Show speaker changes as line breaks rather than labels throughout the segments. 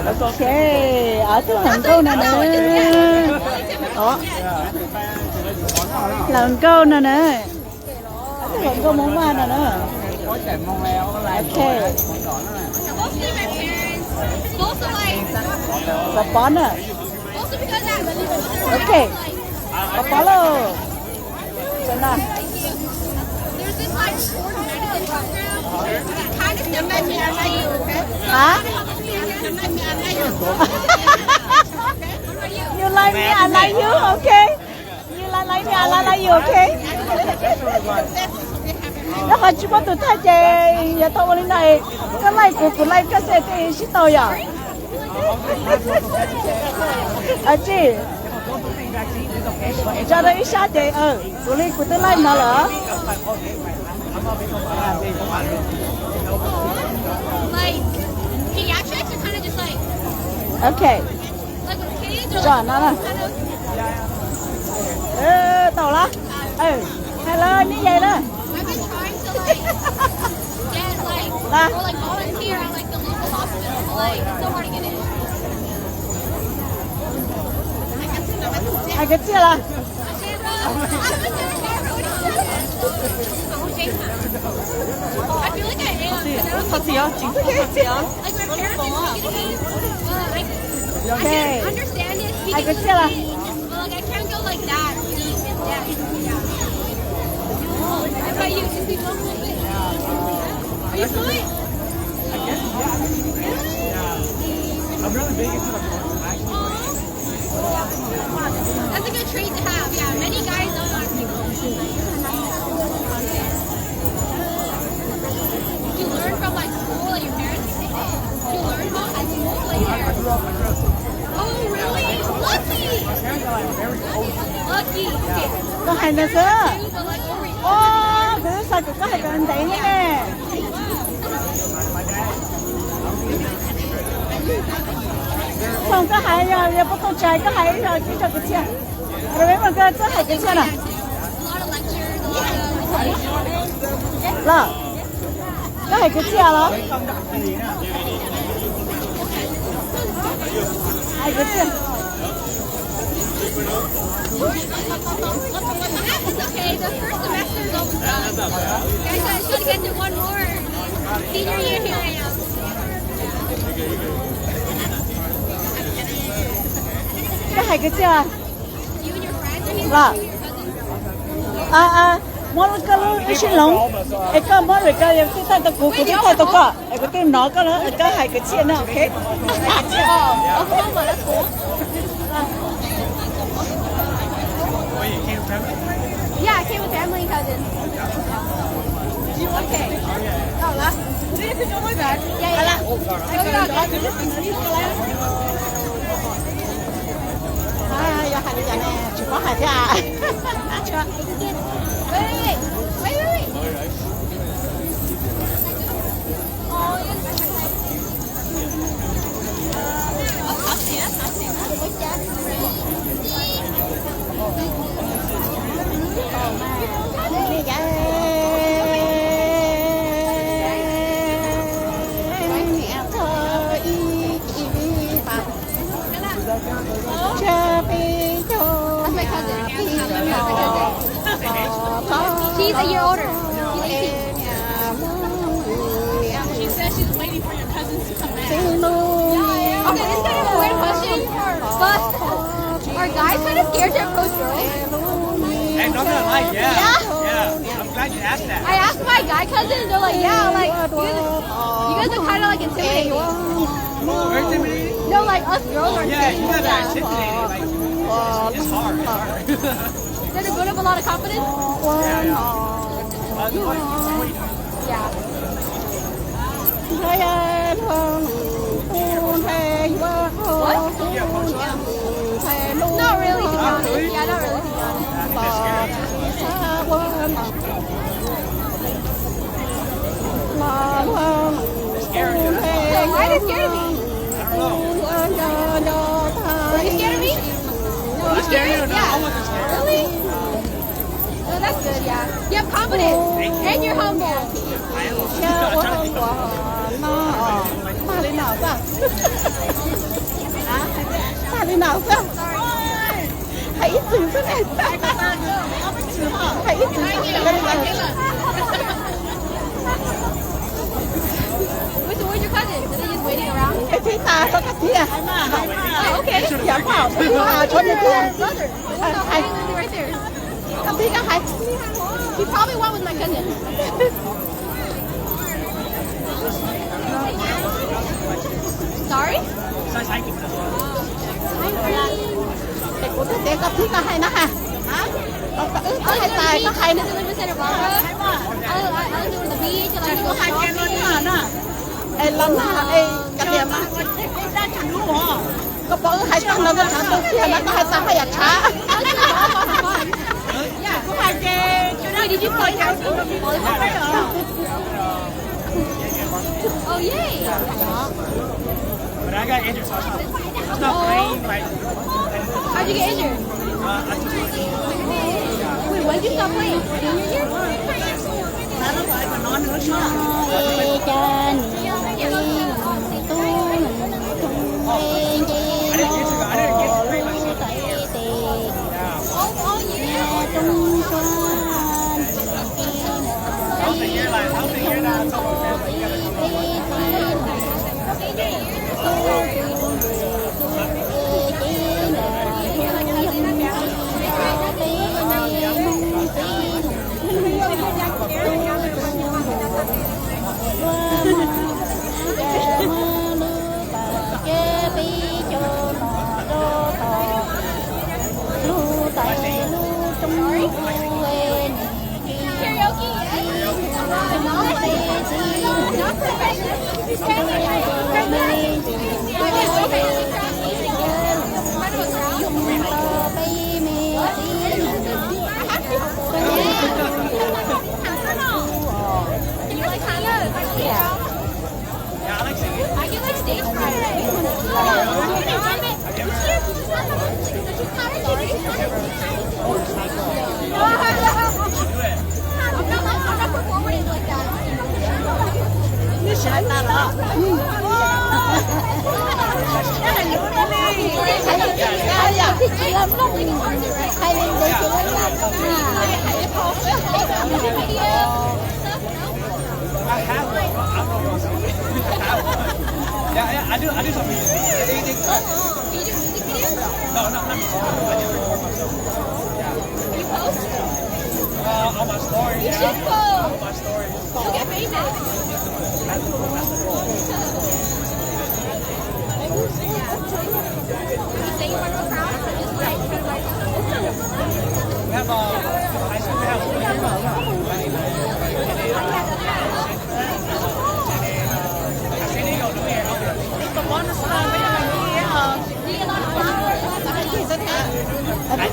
Ok, ở cái lần câu này nè. Đó. Lần câu này nè. Ở cái lần câu món ba này nè. Ok. Và bón à. Ok. Và bón luôn. Cho nào. Hả? You like me, I like you, okay? You like me, I like you, okay? Nó hỏi chú bắt tụi ta chơi, giờ tao lên này, cái like của like cái xe thì shit tao ya. À chị, cho nó ít sát chị, của like của tôi like nó lỡ.
Like, he actually has to kind of just like,
Okay.
like with kids or
Chọn
like,
nó nè. Tao lá. Hello, như vậy đó.
I've been trying to like get like,
Ah.
or like volunteer at like the local hospital, but like it's so hard to get in.
Ai cái chia là.
I feel like I am.
Thật gì không? Chính xác gì không?
Like my parents are speaking I
Okay.
can understand it.
Ai
Speaking
cái chia là.
but like I can't go like that. Deep in depth. Yeah. What about you? Can you speak local? Are you fluent?
I'm really big into the
That's a good trait to have. Yeah, many guys don't know how to speak local. You learn from like school and your parents. You learn from at school like your parents. Oh really? Lucky. Lucky. Okay.
Có hai nữa cơ.
But like over
Bữa sau có hai cái anh đấy nữa nè. Không có hai rồi, giờ bắt đầu chạy có hai rồi chứ cho cái chia. Rồi mấy mà cái hai cái chia nè.
a lot of lectures, a lot of
Là. Có hai cái chia đó. Hai cái chia.
It's okay. The first semester is almost done. Guys, I should get to one more. Senior year, here I am.
Có hai cái chia.
You and your friends are here.
Là. Mỗi cái xin lỏng, cái mỗi người cái cái tay tôi cũng cái tay tôi có, cái nó cái đó, cái hai cái chia nữa, ok?
Oklahoma, that's cool. Yeah, I came with family and cousins. Okay. Oh, là. Yeah, yeah.
Giờ hai đứa này chỉ có hai cái à?
Wait. Oh, That's my cousin. She's a year older. She's 18. She says she's waiting for your cousins to come back. Okay, this is kind of a weird question, but are guys kind of scared to approach girls?
Hey, not gonna lie, yeah. I'm glad you asked that.
I asked my guy cousins, they're like, yeah, like, you guys are kind of like intimidating.
We're intimidating?
No, like us girls are
Yeah, you
intimidating.
guys are intimidating. Like, it's hard.
They're to build up a lot of confidence. Yeah. Not really, to be honest. Yeah, not really, to be honest. Why are they scared of me? Are you scared of me? No,
You scared of you? No,
Yeah.
I wasn't scared.
Really? Oh, that's good, yeah. You have confidence. And you're humble.
I am. I'm trying to think of
đi nào xem. Hãy ít từ thế này. Hãy ít từ thế này.
Where's your cousin? Is he just waiting around?
Cái chị ta có cái gì à?
Oh, okay.
Dạ bảo. Cho nên
Brother.
Hay.
Right there.
Cái gì cái hay.
He probably went with my cousin. Sorry?
Cái của tôi cái gì cái hay nó ha. Có hay tài có hay nó.
Does he live in Santa Barbara? I was doing the beach and like go shopping.
Ê lần nào ê cái điểm mà có bỏ hai tăng nó cái thằng kia nó có hai tăng hay là trả.
Wait, did you play volleyball? Oh, yay!
But I got injured, so it's not playing like.
How'd you get injured?
I just
Wait, when did you stop playing? Junior year? Oh, yeah.
how's the year like? How's the year now? It's almost Yeah, I like singing.
I get like stage fright. I'm not performing like that.
Như sợi ta đó.
Chị làm lúc hay lên đây chị lên làm
I have one. I don't know what's on it. Yeah, I do some music. No, not I do myself.
You post?
On my story.
You should post.
On my story.
You'll get famous. You say you want to crowd or just like
We have high school. We have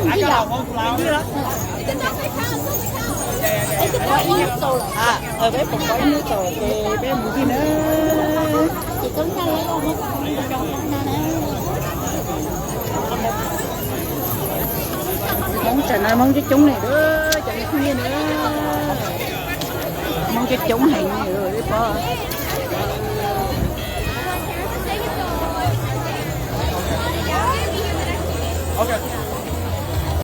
I got one flower.
Ở bếp cũng có nước tổ thì bếp muốn gì nữa.
chị có ra lấy con không?
Mong trời ơi, mong cho chúng này nữa, trời ơi, khuya nữa. Mong cho chúng hình này rồi đi po.
Okay.